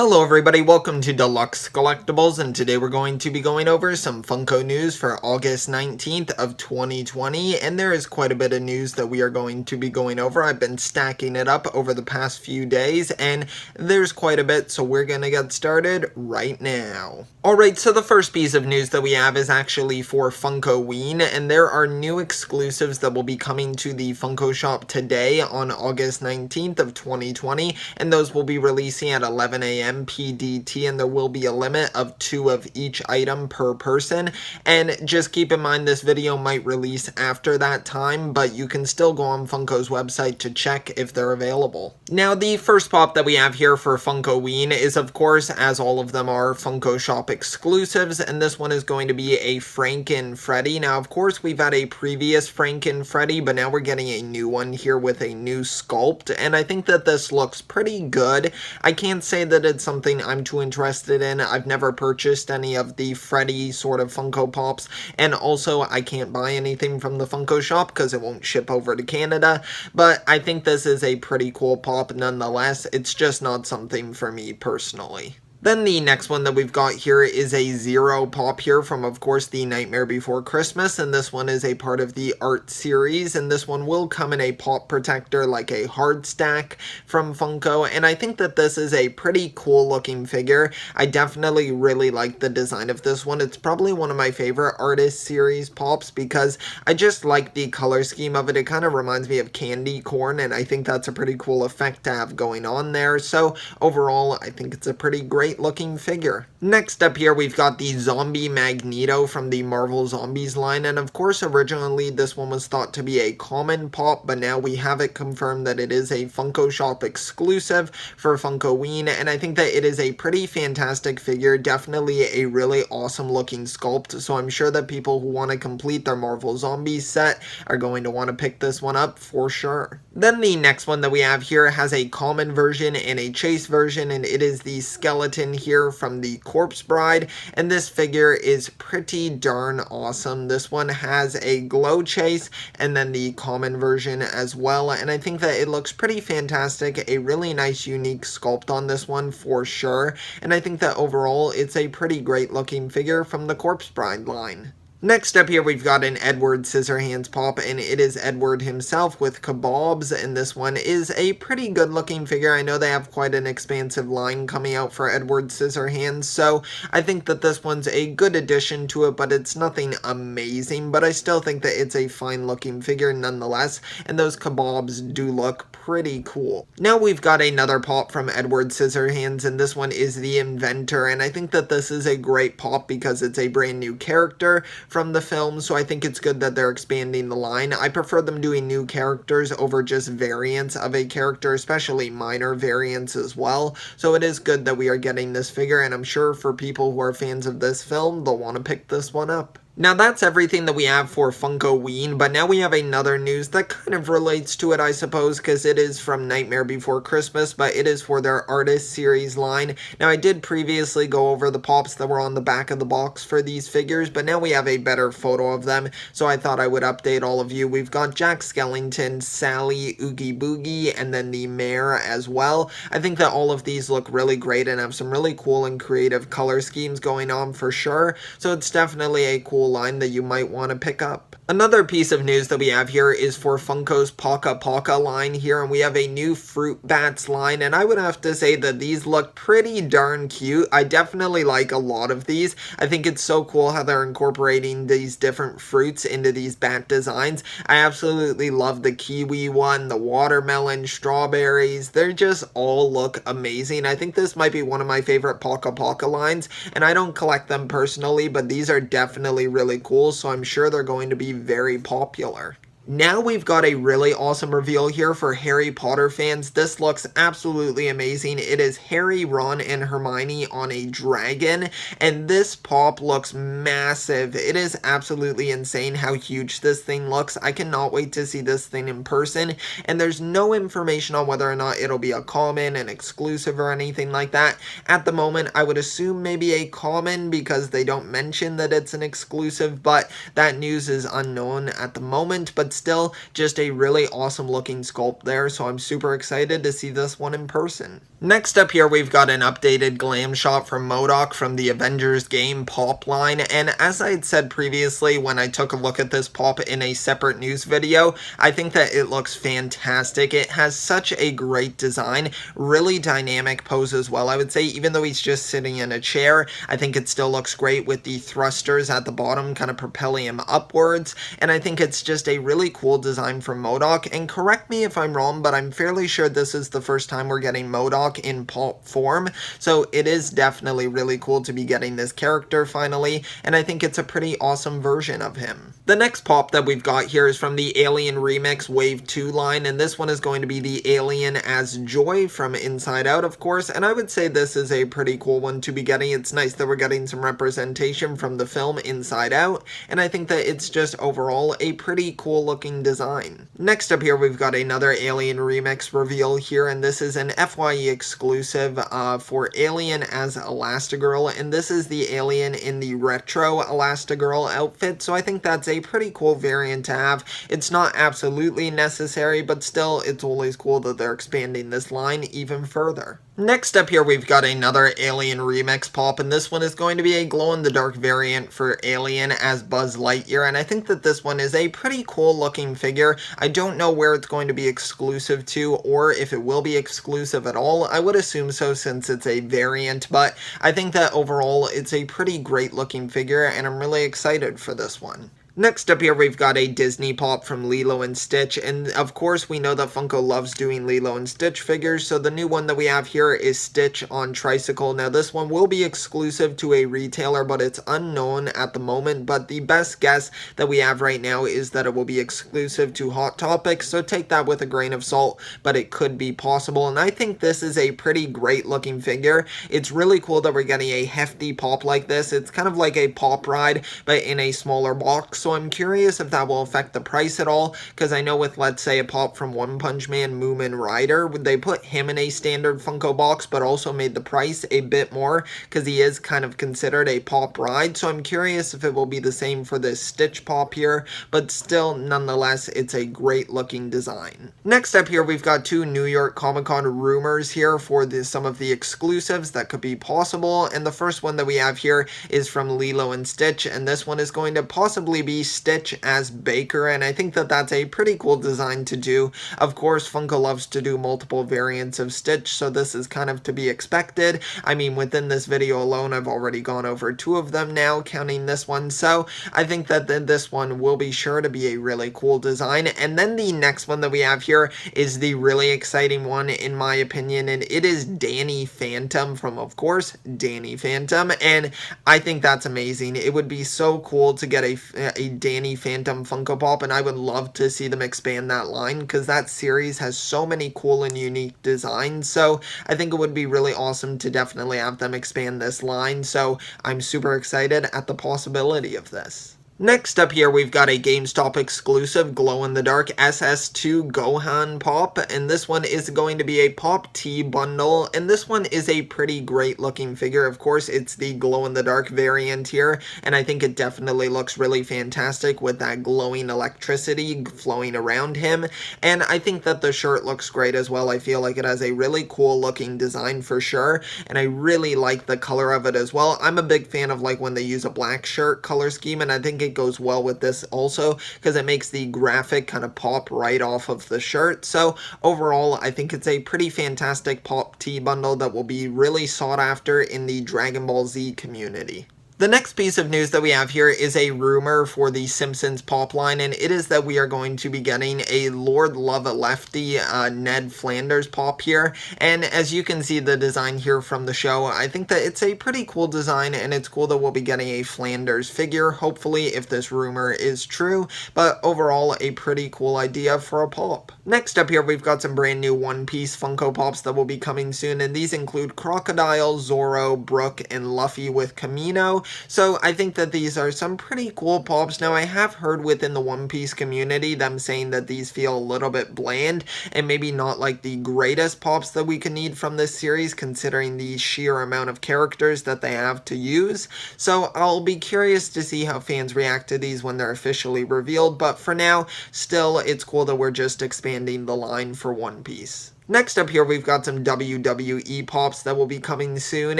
Hello everybody, welcome to Deluxe Collectibles, and today we're going to be going over some Funko news for August 19th of 2020, and there is quite a bit of news that we are going to be going over. I've been stacking it up over the past few days, and there's quite a bit, so we're gonna get started right now. Alright, so the first piece of news that we have is actually for Funkoween, and there are new exclusives that will be coming to the Funko shop today on August 19th of 2020, and those will be releasing at 11 a.m. PDT, and there will be a limit of 2 of each item per person. And just keep in mind this video might release after that time, but you can still go on Funko's website to check if they're available. Now, the first pop that we have here for Funkoween is, of course, as all of them are, Funko Shop exclusives, and this one is going to be a Franken Freddy. Now, of course, we've had a previous Franken Freddy, but now we're getting a new one here with a new sculpt, and I think that this looks pretty good. I can't say that it's something I'm too interested in. I've never purchased any of the Freddy sort of Funko Pops, and also I can't buy anything from the Funko shop because it won't ship over to Canada, but I think this is a pretty cool pop nonetheless. It's just not something for me personally. Then the next one that we've got here is a Zero pop here from, of course, the Nightmare Before Christmas, and this one is a part of the art series, and this one will come in a pop protector like a hard stack from Funko, and I think that this is a pretty cool looking figure. I definitely really like the design of this one. It's probably one of my favorite artist series pops because I just like the color scheme of it. It kind of reminds me of candy corn, and I think that's a pretty cool effect to have going on there, so overall I think it's a pretty great looking figure. Next up here we've got the zombie Magneto from the Marvel Zombies line, and of course originally this one was thought to be a common pop, but now we have it confirmed that it is a Funko Shop exclusive for Funkoween, and I think that it is a pretty fantastic figure, definitely a really awesome looking sculpt, so I'm sure that people who want to complete their Marvel Zombies set are going to want to pick this one up for sure. Then the next one that we have here has a common version and a chase version, and it is the skeleton here from the Corpse Bride, and this figure is pretty darn awesome. This one has a glow chase and then the common version as well, and I think that it looks pretty fantastic. A really nice unique sculpt on this one for sure, and I think that overall it's a pretty great looking figure from the Corpse Bride line. Next up here we've got an Edward Scissorhands Pop, and it is Edward himself with kebabs, and this one is a pretty good looking figure. I know they have quite an expansive line coming out for Edward Scissorhands, so I think that this one's a good addition to it, but it's nothing amazing, but I still think that it's a fine looking figure nonetheless, and those kebabs do look pretty cool. Now we've got another pop from Edward Scissorhands, and this one is the Inventor, and I think that this is a great pop because it's a brand new character from the film, so I think it's good that they're expanding the line. I prefer them doing new characters over just variants of a character, especially minor variants as well, so it is good that we are getting this figure, and I'm sure for people who are fans of this film, they'll want to pick this one up. Now that's everything that we have for Funkoween, but now we have another news that kind of relates to it, I suppose, because it is from Nightmare Before Christmas, but it is for their Artist Series line. Now I did previously go over the pops that were on the back of the box for these figures, but now we have a better photo of them, so I thought I would update all of you. We've got Jack Skellington, Sally, Oogie Boogie, and then the Mayor as well. I think that all of these look really great and have some really cool and creative color schemes going on for sure, so it's definitely a cool line that you might want to pick up. Another piece of news that we have here is for Funko's Paka Paka line here, and we have a new Fruit Bats line, and I would have to say that these look pretty darn cute. I definitely like a lot of these. I think it's so cool how they're incorporating these different fruits into these bat designs. I absolutely love the kiwi one, the watermelon, strawberries. They just all look amazing. I think this might be one of my favorite Paka Paka lines, and I don't collect them personally, but these are definitely really cool, so I'm sure they're going to be very popular. Now we've got a really awesome reveal here for Harry Potter fans. This looks absolutely amazing. It is Harry, Ron, and Hermione on a dragon, and this pop looks massive. It is absolutely insane how huge this thing looks. I cannot wait to see this thing in person, and there's no information on whether or not it'll be a common, an exclusive, or anything like that. At the moment, I would assume maybe a common because they don't mention that it's an exclusive, but that news is unknown at the moment. But but still just a really awesome looking sculpt there, so I'm super excited to see this one in person. Next up here, we've got an updated glam shot from MODOK from the Avengers game Pop line, and as I had said previously when I took a look at this Pop in a separate news video, I think that it looks fantastic. It has such a great design, really dynamic pose as well, I would say. Even though he's just sitting in a chair, I think it still looks great with the thrusters at the bottom kind of propelling him upwards, and I think it's just a really cool design from MODOK. And correct me if I'm wrong, but I'm fairly sure this is the first time we're getting MODOK in Pop form, so it is definitely really cool to be getting this character finally, and I think it's a pretty awesome version of him. The next Pop that we've got here is from the Alien Remix Wave 2 line, and this one is going to be the alien as Joy from Inside Out, of course, and I would say this is a pretty cool one to be getting. It's nice that we're getting some representation from the film Inside Out, and I think that it's just overall a pretty cool looking design. Next up here, we've got another Alien Remix reveal here, and this is an FYE exclusive for Alien as Elastigirl, and this is the alien in the retro Elastigirl outfit, so I think that's a pretty cool variant to have. It's not absolutely necessary, but still, it's always cool that they're expanding this line even further. Next up here, we've got another Alien Remix Pop, and this one is going to be a glow-in-the-dark variant for Alien as Buzz Lightyear, and I think that this one is a pretty cool looking figure. I don't know where it's going to be exclusive to, or if it will be exclusive at all. I would assume so since it's a variant, but I think that overall it's a pretty great looking figure, and I'm really excited for this one. Next up here, we've got a Disney Pop from Lilo and Stitch, and of course we know that Funko loves doing Lilo and Stitch figures, so the new one that we have here is Stitch on Tricycle. Now this one will be exclusive to a retailer, but it's unknown at the moment, but the best guess that we have right now is that it will be exclusive to Hot Topic, so take that with a grain of salt, but it could be possible, and I think this is a pretty great looking figure. It's really cool that we're getting a hefty Pop like this. It's kind of like a Pop Ride, but in a smaller box, so I'm curious if that will affect the price at all, because I know with, let's say, a Pop from One Punch Man, Moomin Rider, they put him in a standard Funko box, but also made the price a bit more, because he is kind of considered a Pop Ride, so I'm curious if it will be the same for this Stitch Pop here, but still, nonetheless, it's a great looking design. Next up here, we've got two New York Comic Con rumors here for some of the exclusives that could be possible, and the first one that we have here is from Lilo and Stitch, and this one is going to possibly be Stitch as Baker, and I think that that's a pretty cool design to do. Of course, Funko loves to do multiple variants of Stitch, so this is kind of to be expected. I mean, within this video alone, I've already gone over two of them now, counting this one, so I think that this one will be sure to be a really cool design. And then the next one that we have here is the really exciting one, in my opinion, and it is Danny Phantom from, of course, Danny Phantom, and I think that's amazing. It would be so cool to get a Danny Phantom Funko Pop, and I would love to see them expand that line, because that series has so many cool and unique designs, so I think it would be really awesome to definitely have them expand this line, so I'm super excited at the possibility of this. Next up here, we've got a GameStop exclusive glow-in-the-dark SS2 Gohan Pop, and this one is going to be a Pop T bundle, and this one is a pretty great looking figure. Of course, it's the glow-in-the-dark variant here, and I think it definitely looks really fantastic with that glowing electricity flowing around him, and I think that the shirt looks great as well. I feel like it has a really cool looking design for sure, and I really like the color of it as well. I'm a big fan of like when they use a black shirt color scheme, and I think it goes well with this also because it makes the graphic kind of pop right off of the shirt. So overall, I think it's a pretty fantastic Pop T bundle that will be really sought after in the Dragon Ball Z community. The next piece of news that we have here is a rumor for the Simpsons Pop line, and it is that we are going to be getting a Lord Love a Lefty Ned Flanders Pop here, and as you can see the design here from the show, I think that it's a pretty cool design, and it's cool that we'll be getting a Flanders figure, hopefully, if this rumor is true, but overall, a pretty cool idea for a Pop. Next up here, we've got some brand new One Piece Funko Pops that will be coming soon, and these include Crocodile, Zoro, Brook, and Luffy with Kamino. So I think that these are some pretty cool pops. Now, I have heard within the One Piece community them saying that these feel a little bit bland and maybe not like the greatest pops that we could need from this series, considering the sheer amount of characters that they have to use. So I'll be curious to see how fans react to these when they're officially revealed, but for now, still, it's cool that we're just expanding the line for One Piece. Next up here, we've got some WWE Pops that will be coming soon,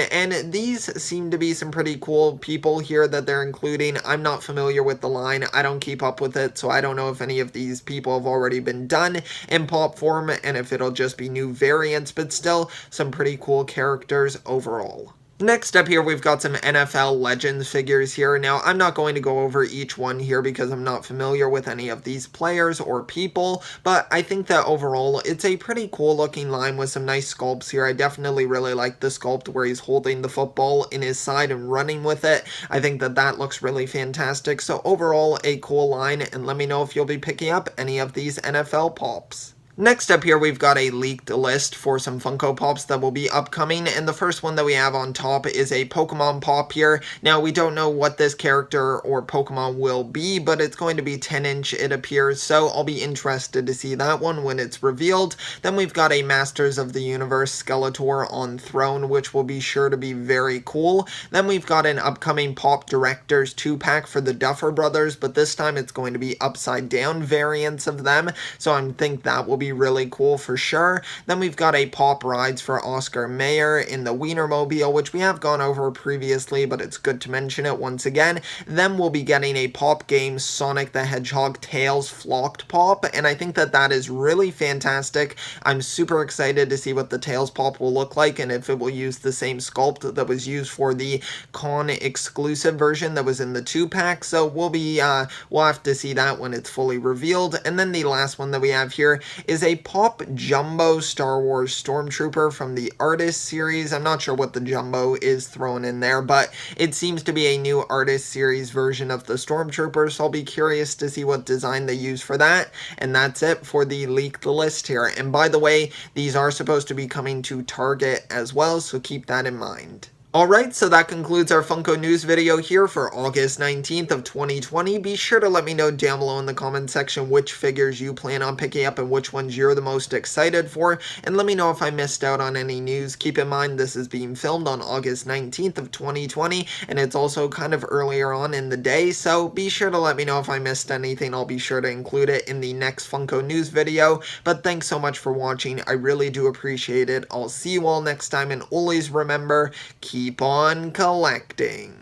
and these seem to be some pretty cool people here that they're including. I'm not familiar with the line, I don't keep up with it, so I don't know if any of these people have already been done in pop form, and if it'll just be new variants, but still, some pretty cool characters overall. Next up here, we've got some NFL Legends figures here. Now, I'm not going to go over each one here because I'm not familiar with any of these players or people, but I think that overall, it's a pretty cool looking line with some nice sculpts here. I definitely really like the sculpt where he's holding the football in his side and running with it. I think that that looks really fantastic. So overall, a cool line, and let me know if you'll be picking up any of these NFL Pops. Next up here, we've got a leaked list for some Funko Pops that will be upcoming, and the first one that we have on top is a Pokemon Pop here. Now, we don't know what this character or Pokemon will be, but it's going to be 10-inch, it appears, so I'll be interested to see that one when it's revealed. Then we've got a Masters of the Universe Skeletor on Throne, which will be sure to be very cool. Then we've got an upcoming Pop Directors 2-pack for the Duffer Brothers, but this time it's going to be upside-down variants of them, so I think that will be really cool for sure. Then we've got a Pop Rides for Oscar Mayer in the Wienermobile, which we have gone over previously, but it's good to mention it once again. Then we'll be getting a Pop Games Sonic the Hedgehog Tails Flocked Pop, and I think that that is really fantastic. I'm super excited to see what the Tails Pop will look like, and if it will use the same sculpt that was used for the Con exclusive version that was in the 2-pack, so we'll have to see that when it's fully revealed. And then the last one that we have here is a Pop Jumbo Star Wars Stormtrooper from the Artist series. I'm not sure what the Jumbo is thrown in there, but it seems to be a new Artist series version of the Stormtrooper, so I'll be curious to see what design they use for that. And that's it for the leaked list here. And by the way, these are supposed to be coming to Target as well, so keep that in mind. Alright, so that concludes our Funko News video here for August 19th of 2020. Be sure to let me know down below in the comment section which figures you plan on picking up and which ones you're the most excited for, and let me know if I missed out on any news. Keep in mind this is being filmed on August 19th of 2020, and it's also kind of earlier on in the day, so be sure to let me know if I missed anything. I'll be sure to include it in the next Funko News video, but thanks so much for watching. I really do appreciate it. I'll see you all next time, and always remember, keep on collecting.